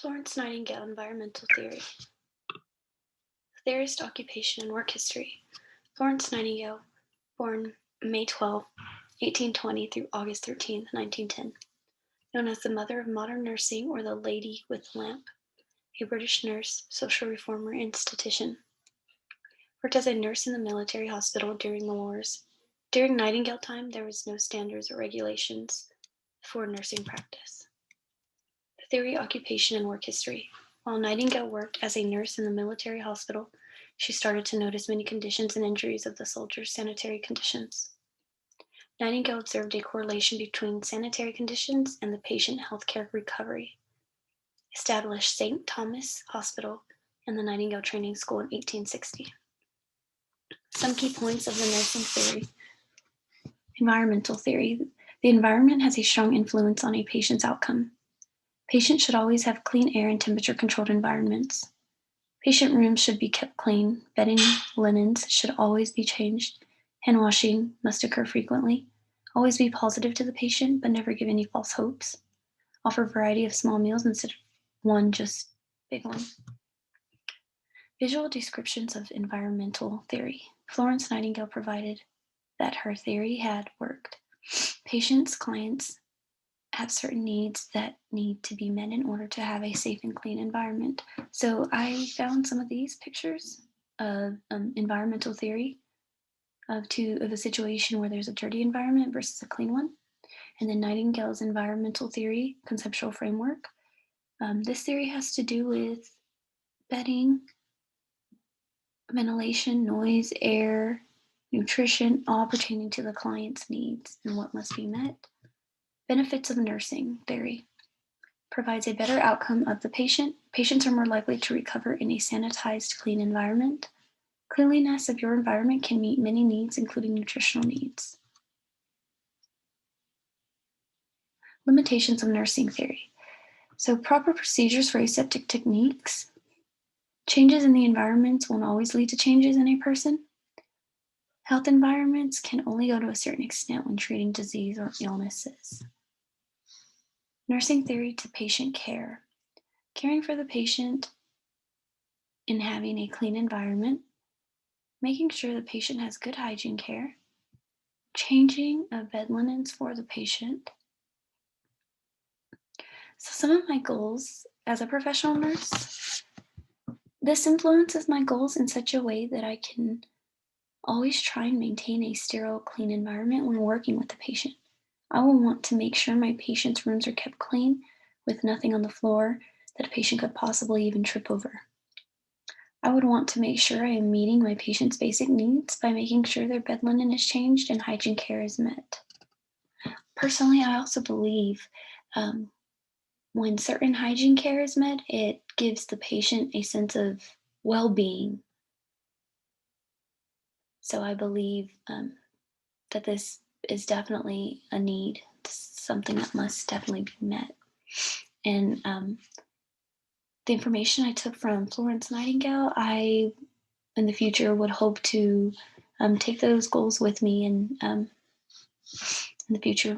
Florence Nightingale Environmental Theory. Theorist, occupation, and work history. Florence Nightingale, born May 12, 1820 through August 13, 1910. Known as the mother of modern nursing or the Lady with the Lamp, a British nurse, social reformer, and statistician. Worked as a nurse in the military hospital during the wars. During Nightingale time, there was no standards or regulations for nursing practice. The theory, occupation, and work history. While Nightingale worked as a nurse in the military hospital, she started to notice many conditions and injuries of the soldiers' sanitary conditions. Nightingale observed a correlation between sanitary conditions and the patient healthcare recovery. Established St. Thomas Hospital and the Nightingale Training School in 1860. Some key points of the nursing theory. Environmental theory. The environment has a strong influence on a patient's outcome. Patients should always have clean air and temperature-controlled environments. Patient rooms should be kept clean. Bedding, linens should always be changed. Hand washing must occur frequently. Always be positive to the patient, but never give any false hopes. Offer a variety of small meals instead of one just big one. Visual descriptions of environmental theory. Florence Nightingale provided that her theory had worked. Patients, clients have certain needs that need to be met in order to have a safe and clean environment. So I found some of these pictures of environmental theory of a situation where there's a dirty environment versus a clean one. And then Nightingale's environmental theory, conceptual framework. This theory has to do with bedding, ventilation, noise, air, nutrition, all pertaining to the client's needs and what must be met. Benefits of nursing theory. Provides a better outcome of the patient. Patients are more likely to recover in a sanitized, clean environment. Cleanliness of your environment can meet many needs, including nutritional needs. Limitations of nursing theory. So proper procedures for aseptic techniques. Changes in the environments won't always lead to changes in a person. Health environments can only go to a certain extent when treating disease or illnesses. Nursing theory to patient care. Caring for the patient in having a clean environment. Making sure the patient has good hygiene care. Changing of bed linens for the patient. So some of my goals as a professional nurse, this influences my goals in such a way that I can always try and maintain a sterile, clean environment when working with the patient. I will want to make sure my patient's rooms are kept clean with nothing on the floor that a patient could possibly even trip over. I would want to make sure I am meeting my patient's basic needs by making sure their bed linen is changed and hygiene care is met. Personally, I also believe when certain hygiene care is met, it gives the patient a sense of well-being. So I believe that this is definitely a need, something that must definitely be met. And the information I took from Florence Nightingale, I, in the future, would hope to take those goals with me and in the future